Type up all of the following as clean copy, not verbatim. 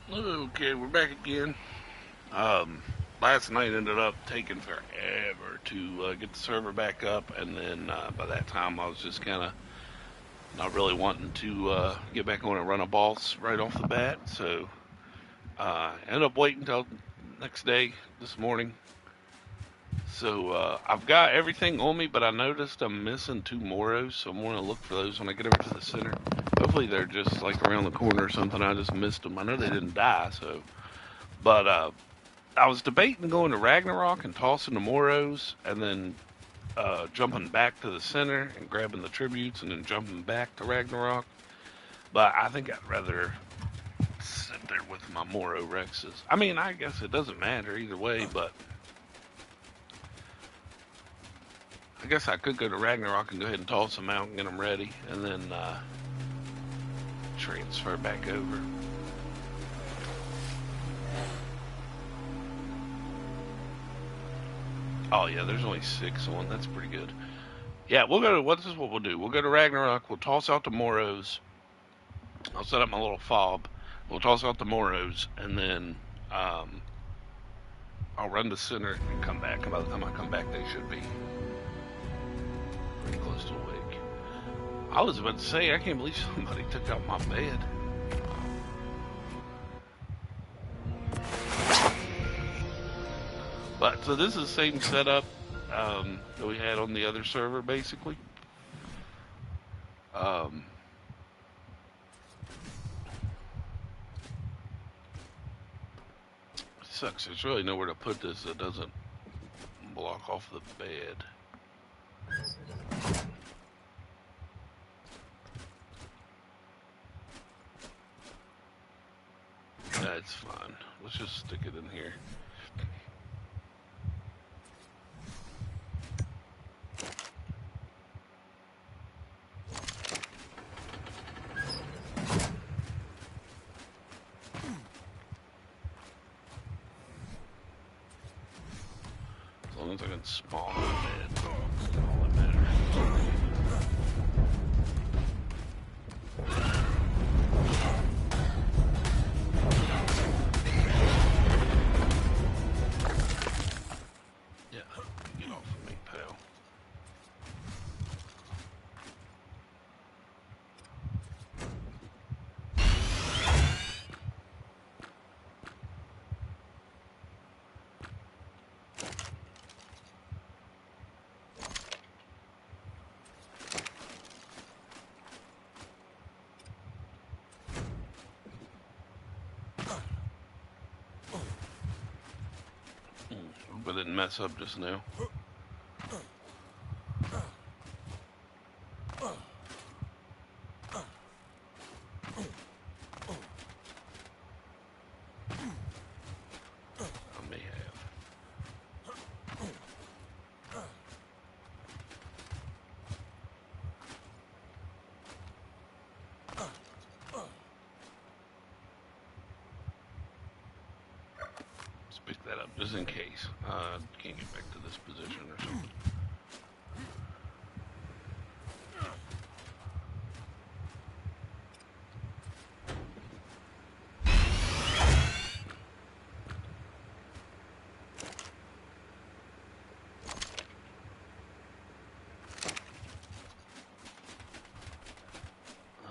Okay, we're back again. Um, Last night ended up taking forever to get the server back up, and then by that time I was just kind of not really wanting to get back on and run a boss right off the bat. So ended up waiting until next day this morning. So I've got everything on me, but I noticed I'm missing two Moros, so I'm going to look for those when I get over to the center. Hopefully they're just like around the corner or something. I just missed them. I know they didn't die, so but I was debating going to Ragnarok and tossing the Moros, and then jumping back to the center and grabbing the tributes, and then jumping back to Ragnarok. But I think I'd rather sit there with my Moro Rexes. I mean, I guess it doesn't matter either way, but I guess I could go to Ragnarok and go ahead and toss them out and get them ready, and then transfer back over. Oh yeah, there's only 6 on. That's pretty good. Yeah, we'll go to what this is what we'll do. We'll go to Ragnarok. We'll toss out the Moros. I'll set up my little fob. We'll toss out the Moros, and then I'll run to center and come back. And by the time I come back, they should be pretty close to awake. I was about to say, I can't believe somebody took out my bed. But so this is the same setup that we had on the other server, basically. Um, Sucks. There's really nowhere to put this that doesn't block off the bed. That's fine. Let's just stick it in here. As long as I can spawn the bed, that's all that matters. Yeah, get off of me, pal. Hope I didn't mess up just now. I may have. Let's pick that up just in case. Can't get back to this position or something.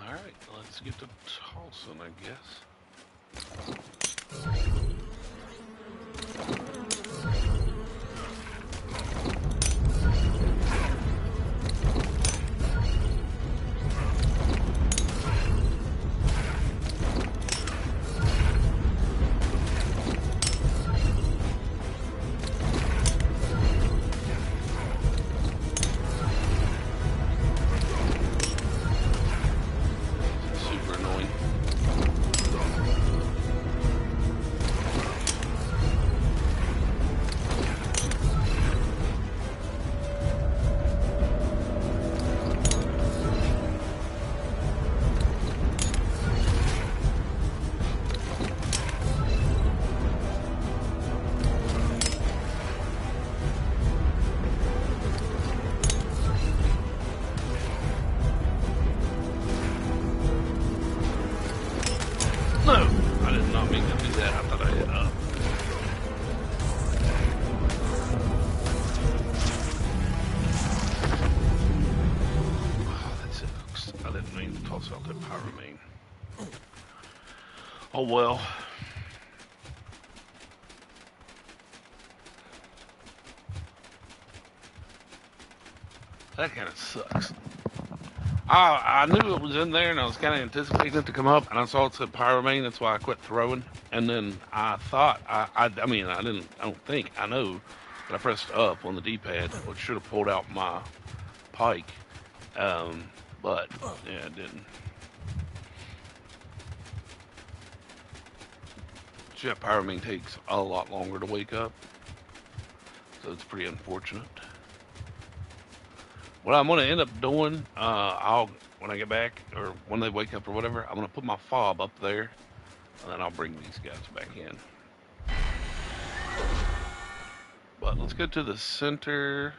Alright, let's get to tossing, I guess. Super annoying. No, I did not mean to do that. I thought I hit up. Oh, that sucks. I didn't mean to toss out that power main. Oh well. That kind of sucks. I knew it was in there, and I was kind of anticipating it to come up, and I saw it said power main. That's why I quit throwing. And then I thought, I don't think, I know, but I pressed up on the D-pad, which should have pulled out my pike. But yeah, it didn't. So yeah, power main takes a lot longer to wake up, so it's pretty unfortunate. What I'm going to end up doing, when I get back, or when they wake up or whatever, I'm going to put my fob up there, and then I'll bring these guys back in. But let's go to the center.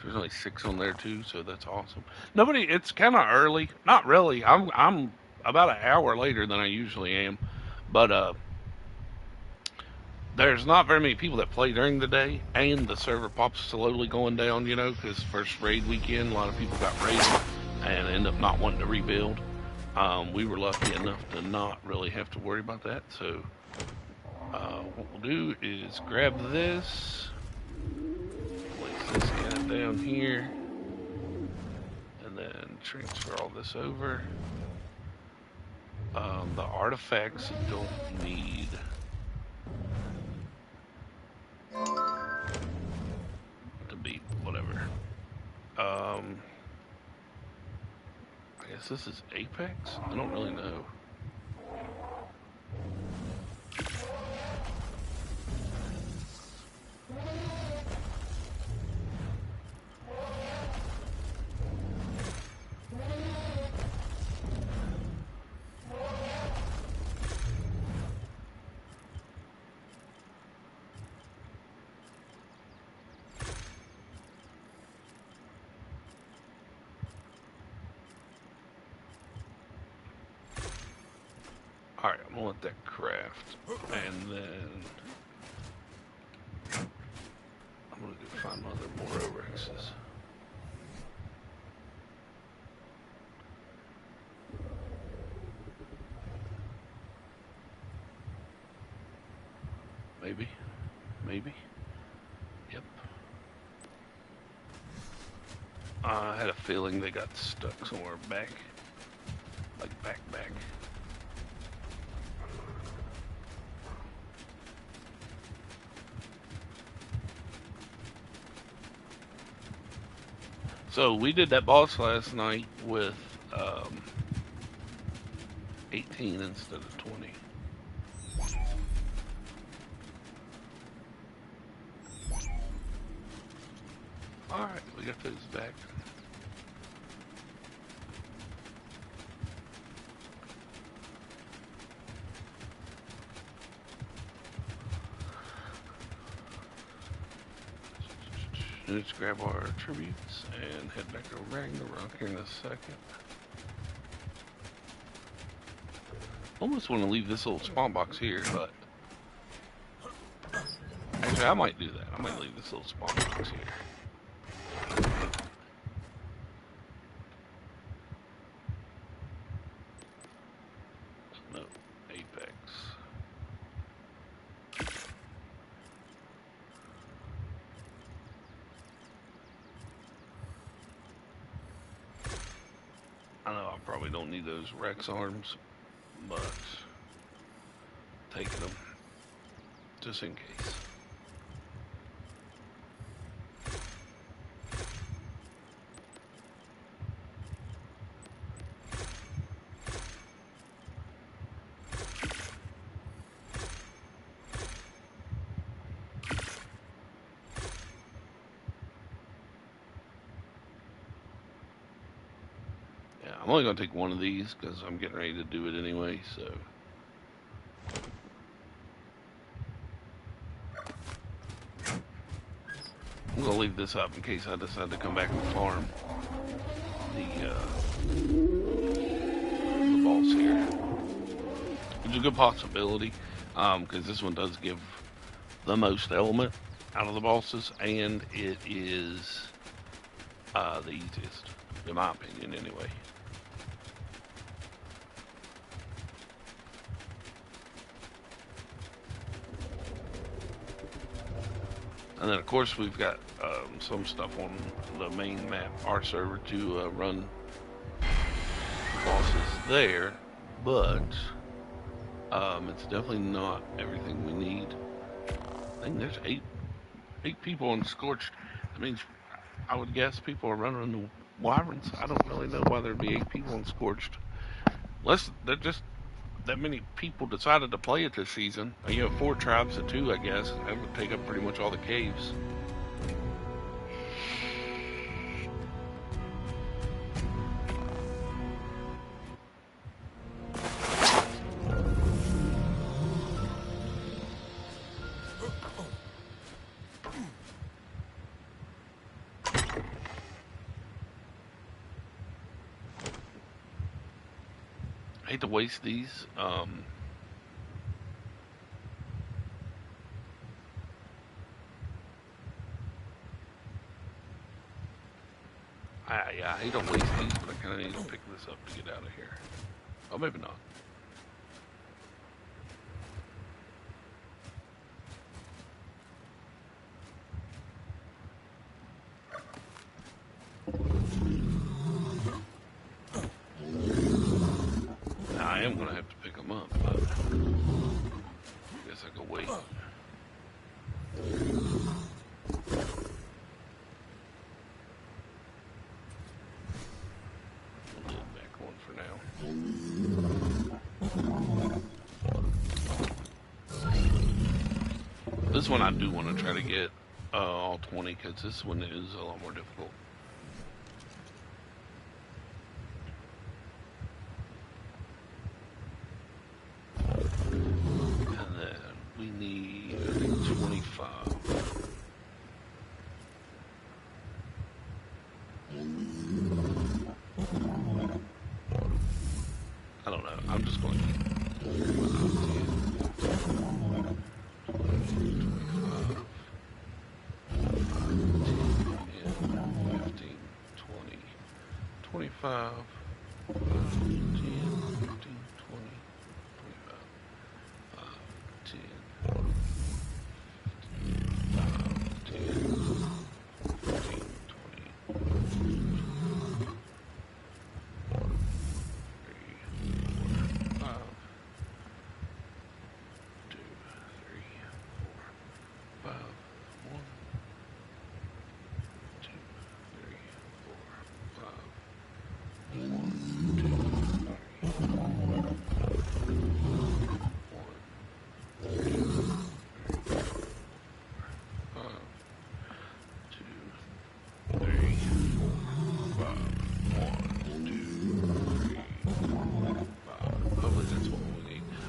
There's only 6 on there too, so that's awesome. Nobody. It's kind of early. Not really. I'm about an hour later than I usually am, but there's not very many people that play during the day, and the server pops slowly going down, because first raid weekend, a lot of people got raided and end up not wanting to rebuild. We were lucky enough to not really have to worry about that, so what we'll do is grab this, place this guy down here, and then transfer all this over. The artifacts don't need... to be whatever. I guess this is Apex? I don't really know. Alright, I'm gonna let that craft, and then I'm gonna go find my other Moro Rexes. Maybe. Yep. I had a feeling they got stuck somewhere back. Like back. So we did that boss last night with 18 instead of 20. Alright, we got those back. Let's grab our tributes and head back to Ragnarok here in a second. Almost want to leave this little spawn box here, but actually I might do that. I might leave this little spawn box here. No, Apex. I know I probably don't need those Rex arms, but taking them just in case. I'm only going to take one of these because I'm getting ready to do it anyway, so. I'm going to leave this up in case I decide to come back and farm the boss here. It's a good possibility, because this one does give the most element out of the bosses, and it is the easiest, in my opinion, anyway. And then, of course, we've got some stuff on the main map, our server, to run bosses there, but it's definitely not everything we need. I think there's eight people on Scorched. That means I would guess people are running the Wyverns. I don't really know why there'd be 8 people on Scorched. Unless they're just that many people decided to play it this season. You have 4 tribes of 2, I guess. That would take up pretty much all the caves. I hate to waste these. I hate to waste these, but I kind of need to pick this up to get out of here. Oh, maybe not. Now, I am going to have to pick them up, but I guess I could wait. This one I do want to try to get all 20, because this one is a lot more difficult. And then we need, I think, 25. I don't know. I'm just going to keep 25, 10, 15, 20, 25, 10, 15,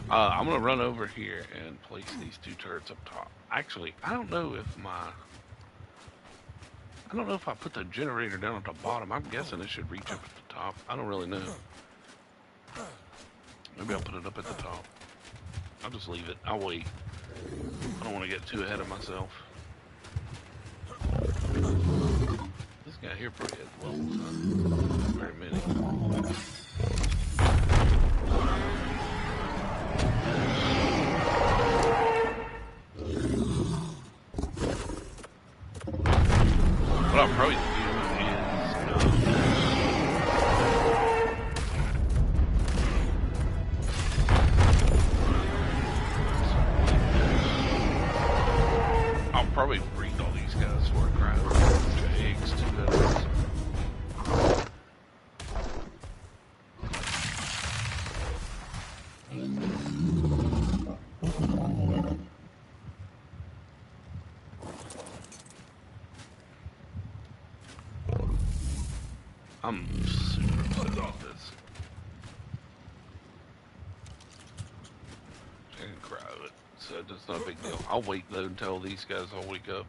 I'm going to run over here and place these 2 turrets up top. Actually, I don't know if I put the generator down at the bottom. I'm guessing it should reach up at the top. I don't really know. Maybe I'll put it up at the top. I'll just leave it. I'll wait. I don't want to get too ahead of myself. This guy here probably has levels, huh? Not very many. What I'll probably do I'll probably breed all these guys for a crowd of eggs to that. I'm super upset about this. I can crowd it, so it's not a big deal. I'll wait though until these guys all wake up.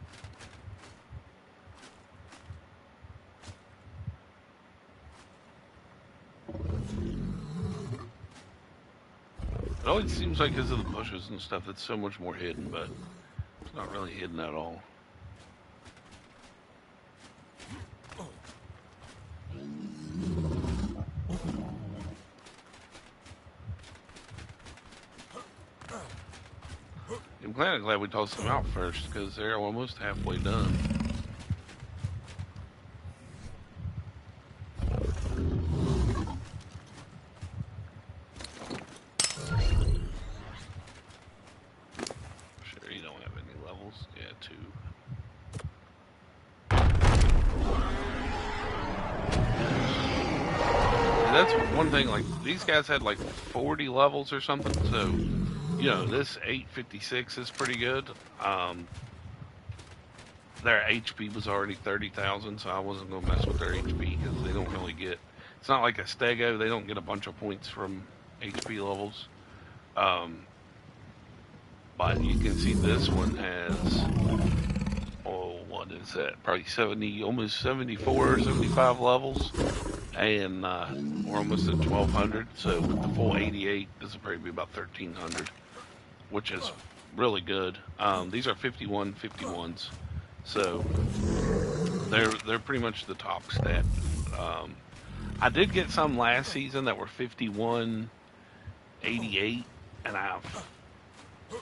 It always seems like because of the bushes and stuff, it's so much more hidden, but it's not really hidden at all. I'm kind of glad we tossed them out first because they're almost halfway done. Sure, you don't have any levels. Yeah, 2. And that's one thing. Like these guys had like 40 levels or something, so you know this 856 is pretty good. Their HP was already 30,000, so I wasn't going to mess with their HP because they don't really get. It's not like a Stego; they don't get a bunch of points from HP levels. But you can see this one has, oh, what is that? Probably 70, almost 74 or 75 levels, and we're almost at 1,200. So with the full 88, this will probably be about 1,300, which is really good. These are 51s. So they're pretty much the top stat. I did get some last season that were 5188, and I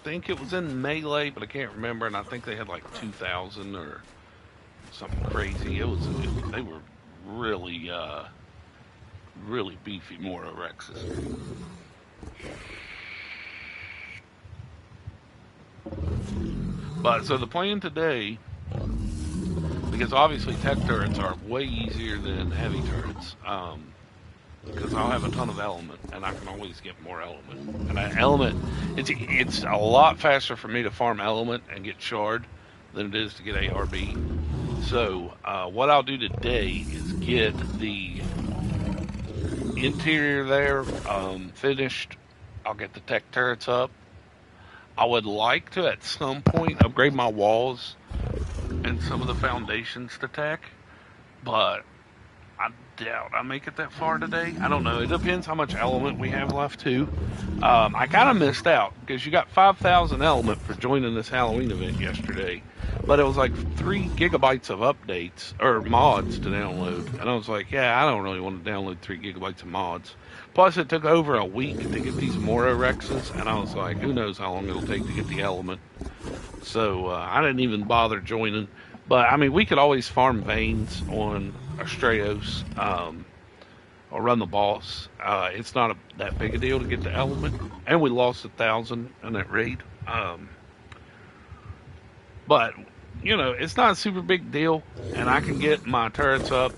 think it was in Melee, but I can't remember. And I think they had like 2,000 or something crazy. They were really really beefy Moro Rexes. But so the plan today, because obviously tech turrets are way easier than heavy turrets, because I'll have a ton of element, and I can always get more element. And element, it's a lot faster for me to farm element and get shard than it is to get ARB. So what I'll do today is get the interior there finished. I'll get the tech turrets up. I would like to, at some point, upgrade my walls and some of the foundations to tech, but I doubt I make it that far today. I don't know. It depends how much element we have left, too. I kind of missed out, because you got 5,000 element for joining this Halloween event yesterday, but it was like 3 gigabytes of updates, or mods to download, and I was like, yeah, I don't really want to download 3 gigabytes of mods. Plus, it took over a week to get these Moro Rexes, and I was like, who knows how long it'll take to get the element. So I didn't even bother joining. But, I mean, we could always farm veins on Astraeos or run the boss. It's not that big a deal to get the element. And we lost 1,000 in that raid. But, you know, it's not a super big deal. And I can get my turrets up,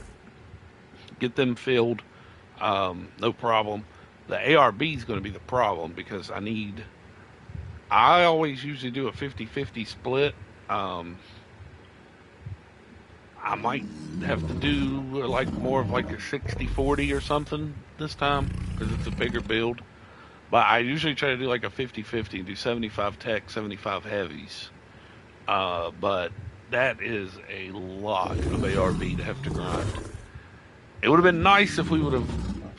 get them filled. No problem. The ARB is going to be the problem because I always usually do a 50-50 split. I might have to do like more of like a 60-40 or something this time because it's a bigger build. But I usually try to do like a 50-50 and do 75 tech, 75 heavies. But that is a lot of ARB to have to grind. It would have been nice if we would have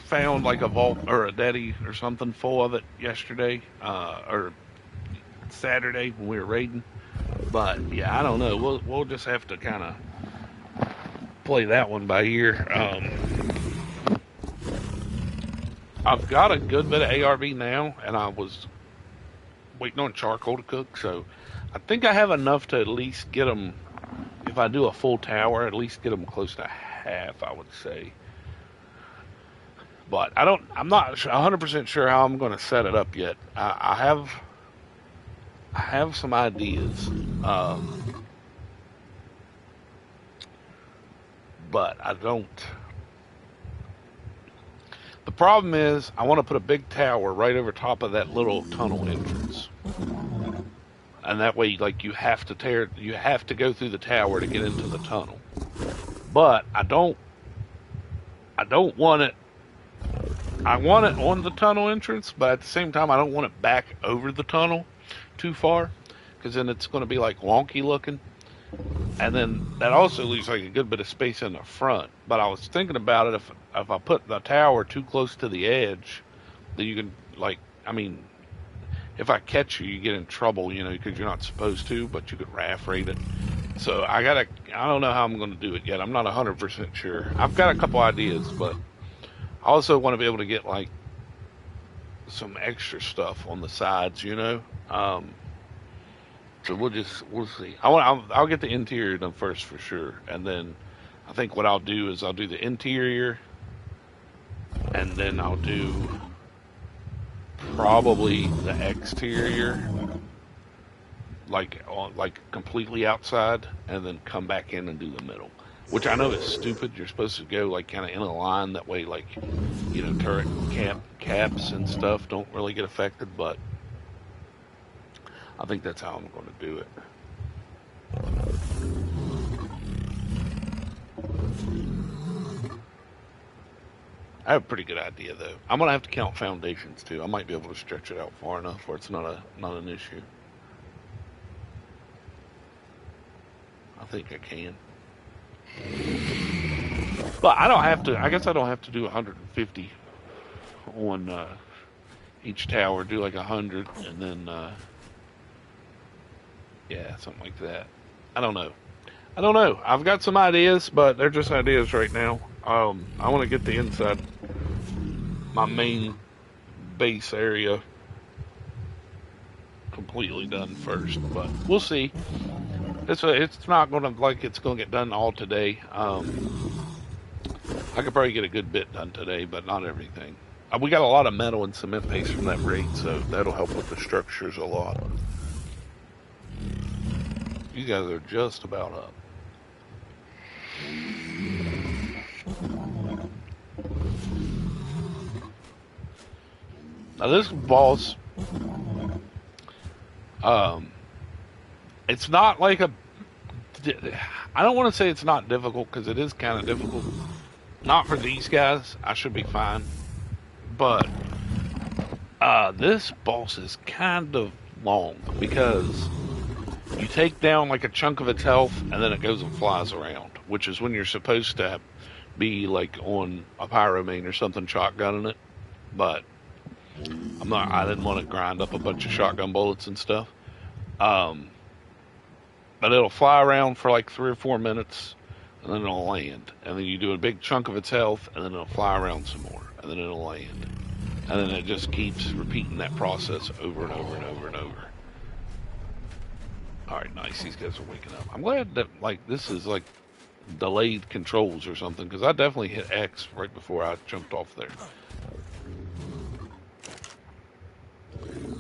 found like a vault or a daddy or something full of it yesterday or Saturday when we were raiding. But yeah, I don't know. We'll just have to kind of play that one by ear. I've got a good bit of ARB now, and I was waiting on charcoal to cook, so I think I have enough to at least get them. If I do a full tower, at least get them close to half, I would say. But I'm not 100% sure how I'm going to set it up yet. I have some ideas, but I don't. The problem is I want to put a big tower right over top of that little tunnel entrance. And that way, like, you have to go through the tower to get into the tunnel. But I don't want it. I want it on the tunnel entrance, but at the same time, I don't want it back over the tunnel too far, because then it's going to be like wonky looking. And then that also leaves like a good bit of space in the front. But I was thinking about it, if I put the tower too close to the edge, then you can, like, I mean, if I catch you, you get in trouble, you know, because you're not supposed to, but you could RAF rate it. So I don't know how I'm going to do it yet. I'm not 100% sure. I've got a couple ideas, but I also want to be able to get like some extra stuff on the sides, you know. So we'll see. I'll get the interior done first for sure, and then I think what I'll do is I'll do the interior, and then I'll do probably the exterior, like completely outside, and then come back in and do the middle. Which I know is stupid. You're supposed to go like kind of in a line that way, like you know, turret caps and stuff don't really get affected. But I think that's how I'm going to do it. I have a pretty good idea though. I'm gonna have to count foundations too. I might be able to stretch it out far enough where it's not an issue. I think I can. But I don't have to. I guess I don't have to do 150 on each tower. Do like 100, and then yeah, something like that. I don't know. I don't know. I've got some ideas, but they're just ideas right now. I want to get the inside, my main base area, completely done first. But we'll see. It's not gonna like it's gonna get done all today. I could probably get a good bit done today, but not everything. We got a lot of metal and cement paste from that raid, so that'll help with the structures a lot. You guys are just about up. Now this boss, um, it's not like a. I don't want to say it's not difficult because it is kind of difficult. Not for these guys. I should be fine. But this boss is kind of long because you take down like a chunk of its health and then it goes and flies around, which is when you're supposed to be like on a pyromane or something shotgunning it. But I didn't want to grind up a bunch of shotgun bullets and stuff. Um, but it'll fly around for like 3 or 4 minutes and then it'll land. And then you do a big chunk of its health and then it'll fly around some more and then it'll land. And then it just keeps repeating that process over and over and over and over. Alright, nice. These guys are waking up. I'm glad that, like, this is, like, delayed controls or something, because I definitely hit X right before I jumped off there.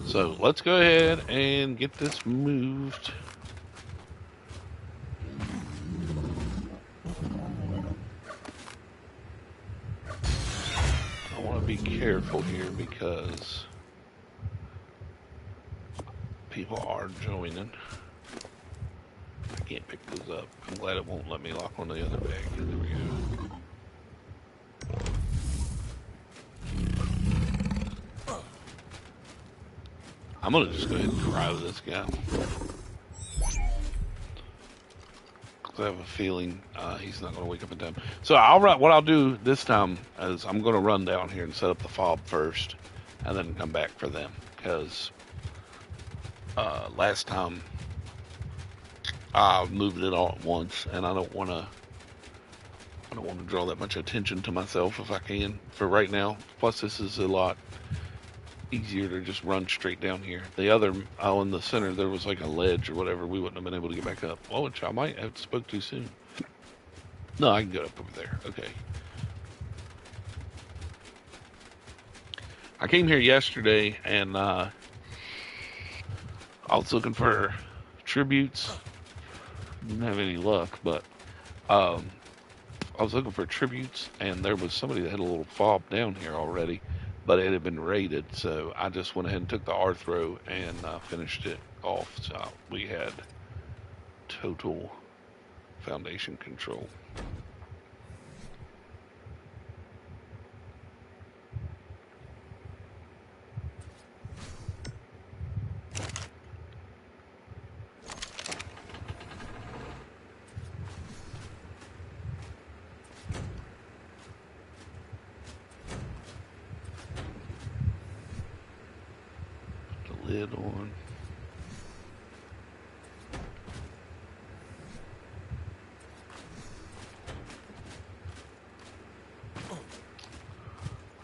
So, let's go ahead and get this moved. I want to be careful here because people are joining. I can't pick those up. I'm glad it won't let me lock on the other bag. There we go. I'm gonna just go ahead and drive this guy. Cause I have a feeling he's not gonna wake up in time. So what I'll do this time is I'm gonna run down here and set up the fob first, and then come back for them. Cause last time I moved it all at once, and I don't want to draw that much attention to myself if I can for right now. Plus, this is a lot easier to just run straight down here. The other, in the center, there was like a ledge or whatever. We wouldn't have been able to get back up. Oh, which I might have spoke too soon. No, I can get up over there. Okay. I came here yesterday, and I was looking for tributes. Didn't have any luck, but I was looking for tributes, and there was somebody that had a little fob down here already, but it had been raided, so I just went ahead and took the Arthro and finished it off. So we had total foundation control. lid on.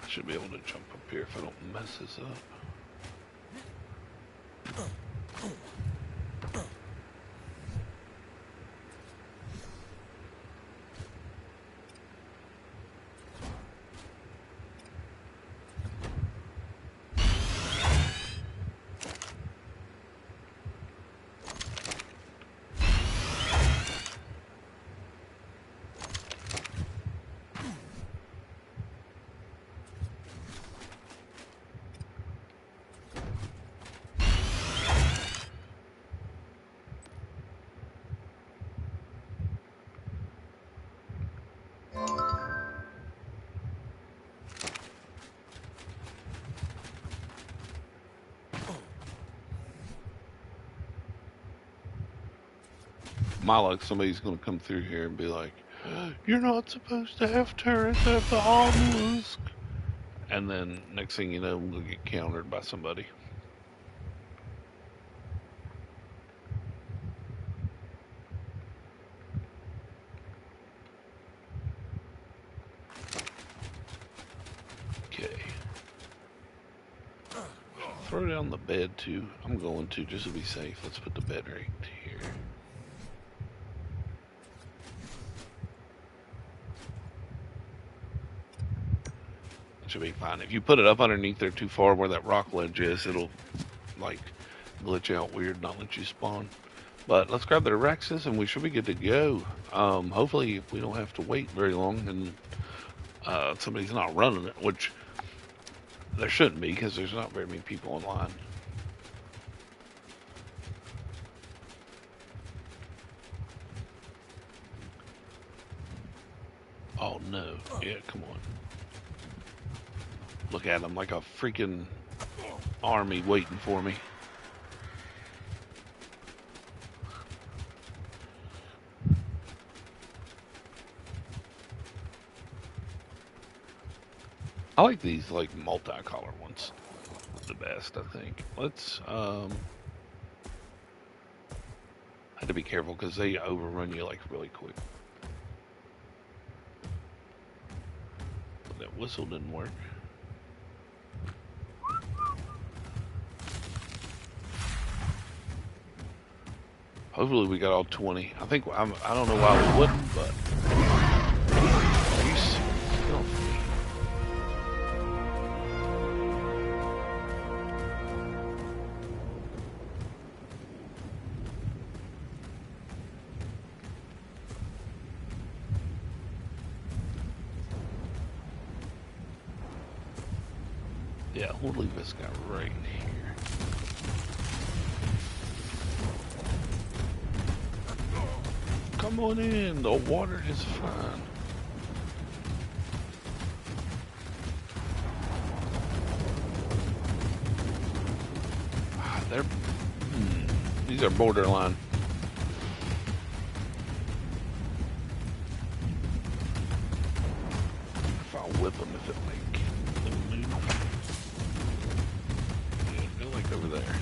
I should be able to jump up here if I don't mess this up. My luck, somebody's going to come through here and be like, "You're not supposed to have turrets at the obelisk." And then next thing you know, we'll get countered by somebody. Okay. Throw down the bed too. I'm going to, just to be safe. Let's put the bed right here. Should be fine. If you put it up underneath there too far where that rock ledge is, it'll like glitch out weird, not let you spawn. But let's grab the Rexes and we should be good to go. Hopefully we don't have to wait very long and somebody's not running it, which there shouldn't be because there's not very many people online. Oh no. Yeah, come on. Look at them like a freaking army waiting for me. I like these like multicolor ones the best, I think. Let's have to be careful because they overrun you like really quick. But that whistle didn't work. Hopefully we got all 20. I think I don't know why we wouldn't, but are you still? Yeah, we'll leave this guy right here. Come on in, the water is fine. These are borderline. If I'll whip them if it like them move. Yeah, go like over there.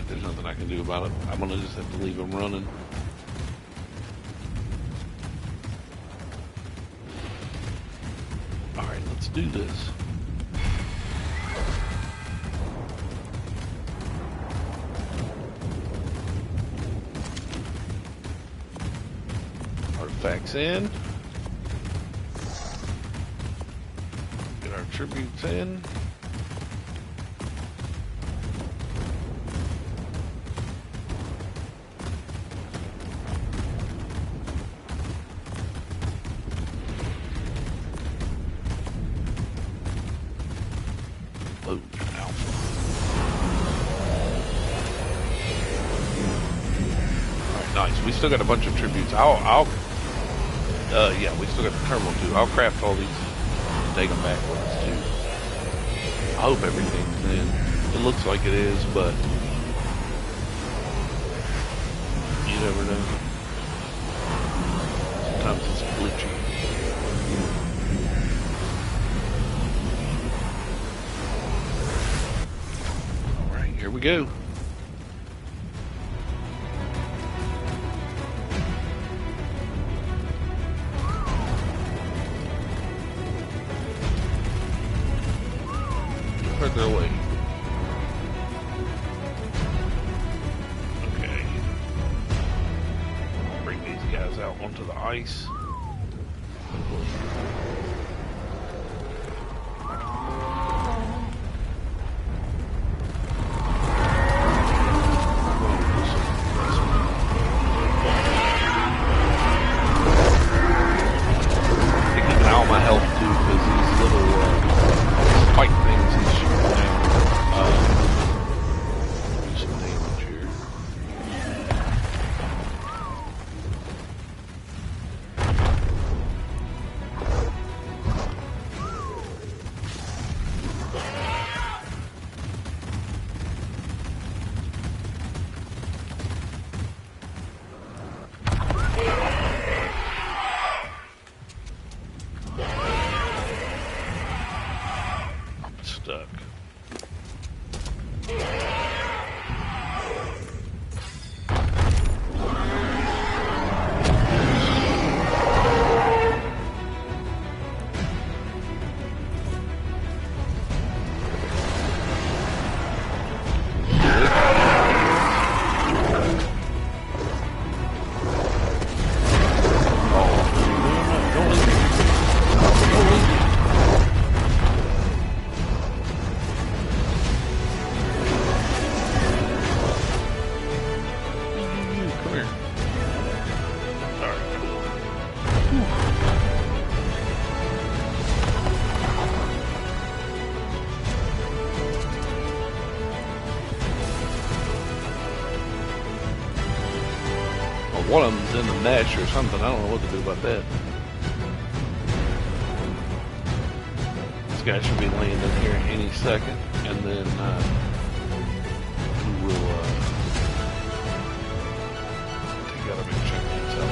There's nothing I can do about it. I'm gonna just have to leave them running. Alright, let's do this. Artifacts in. Get our tributes in. Nice. We still got a bunch of tributes. Yeah, we still got the terminal too. I'll craft all these and take them back with us too. I hope everything's in. It looks like it is, but you never know. we go. Further away. Okay. Bring these guys out onto the ice. Stuck. One of them's in the mesh or something. I don't know what to do about that. This guy should be landing here any second, and then we will take out a big chunk of himself.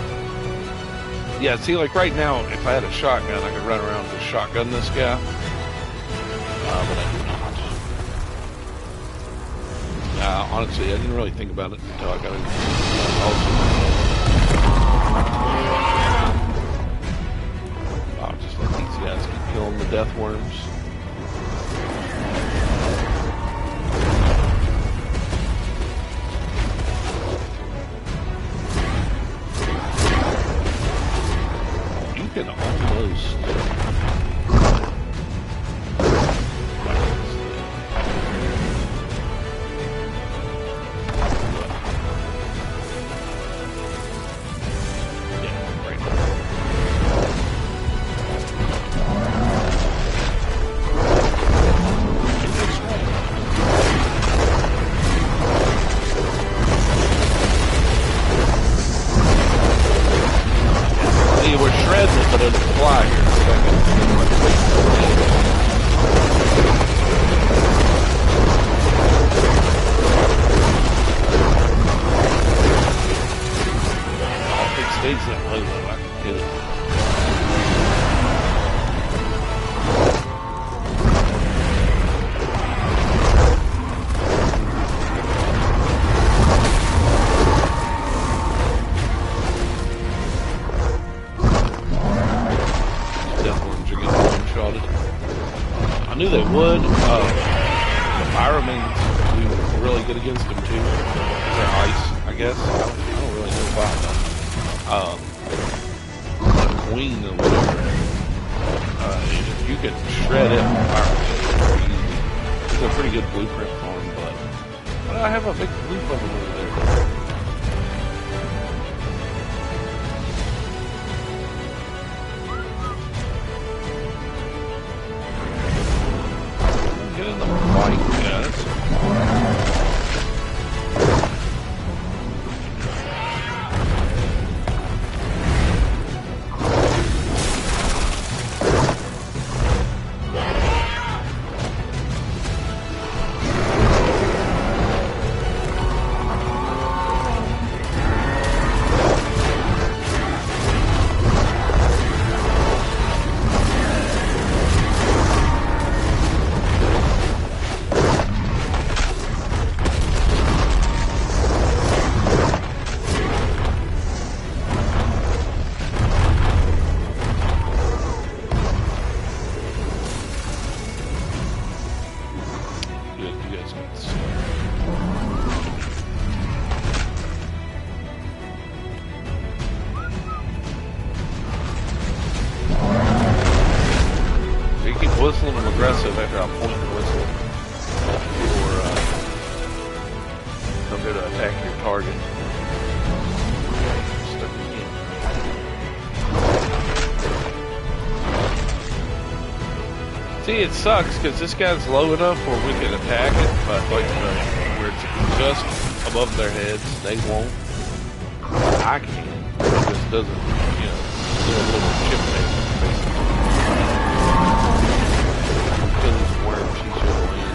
Yeah, see, like right now, if I had a shotgun, I could run around and just shotgun this guy. But I do not. Honestly, I didn't really think about it until I got into I'll just let these guys keep killing the death worms. You can almost but it'll fly here in a second. If it stays that way, though, I can get it. I knew they would. The fire remains do really good against them too. They're ice, I guess. I don't really know about them. The queen or whatever. You can shred it with fire. It's a pretty good blueprint for them, but I have a big blueprint over there. Get in the fight, guys. whistling them aggressive after I point the whistle, or they'll go to attack your target. Stuck again. See, it sucks because this guy's low enough where we can attack it, but like where it's just above their heads, they won't. I can. It just doesn't, you know, do a little chip there. Kill this worm, she should win.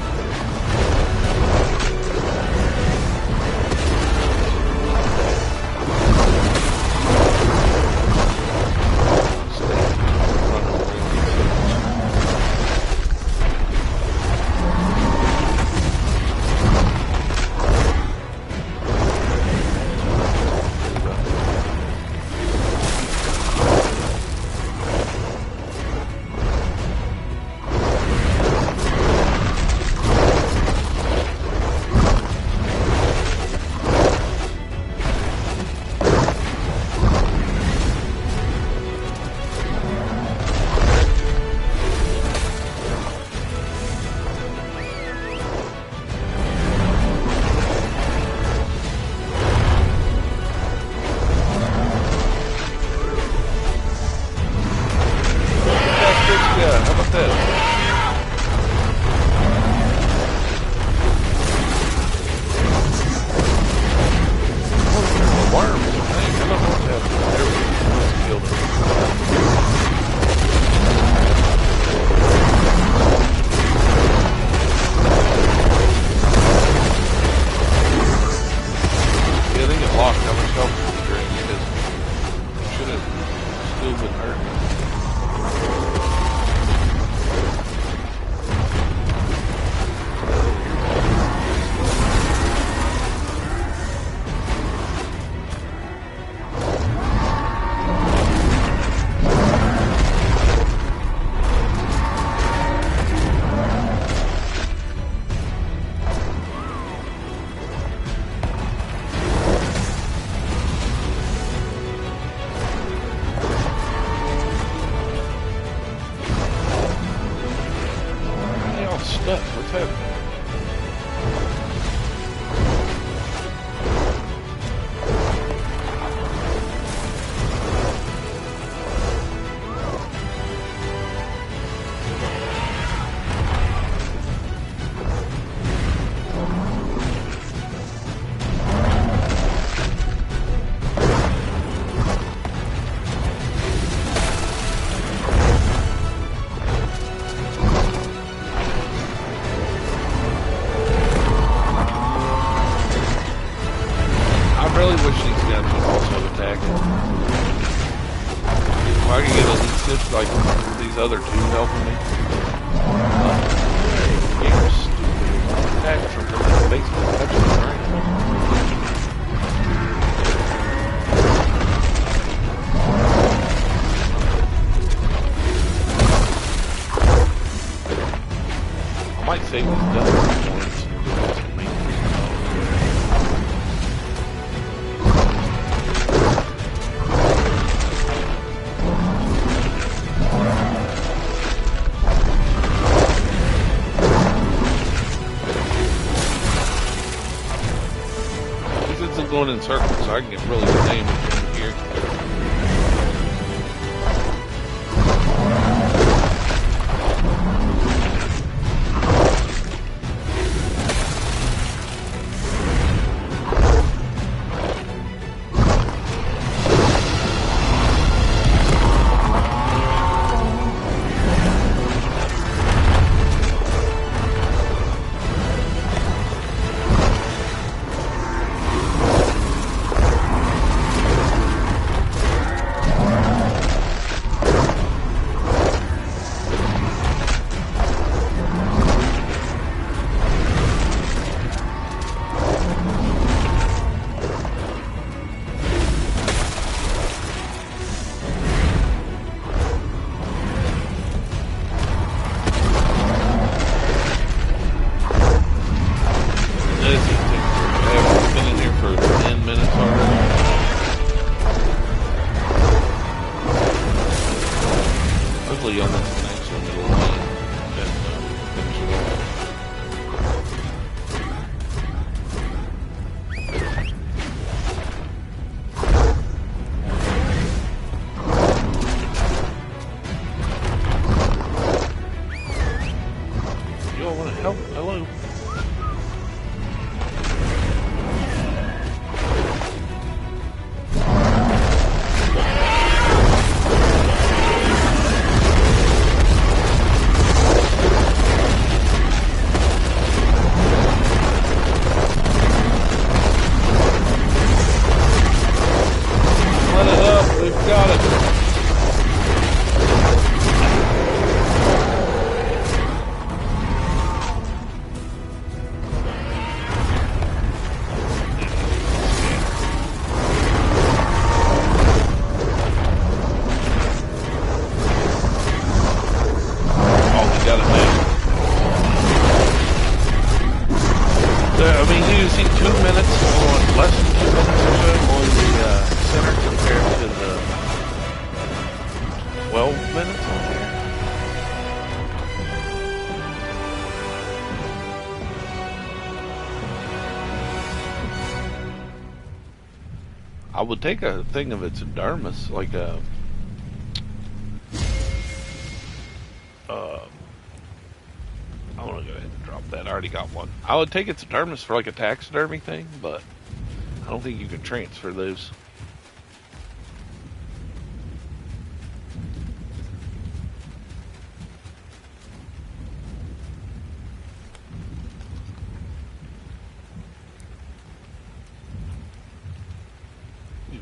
Other two helping me. You're stupid. Attack from the basement. Touching the brain. I might save these double points. Going in circles so I can get really good damage in here. Hopefully on this next one it'll win. would take a thing of its dermis, like a. I want to go ahead and drop that. I already got one. I would take its dermis for like a taxidermy thing, but I don't think you can transfer those.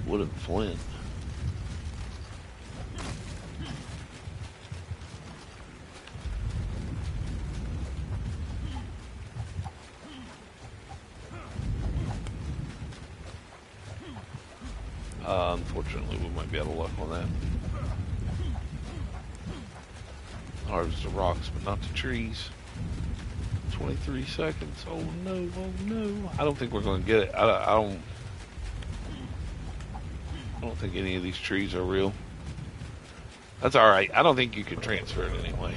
Wooden flint. Unfortunately, we might be out of luck on that. Harvest the rocks, but not the trees. 23 seconds. Oh no, oh no. I don't think we're going to get it. I don't think any of these trees are real. That's alright. I don't think you can transfer it anyway.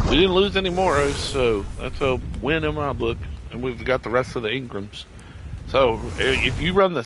We didn't lose any more, so that's a win in my book. And we've got the rest of the Ingrams. So if you run the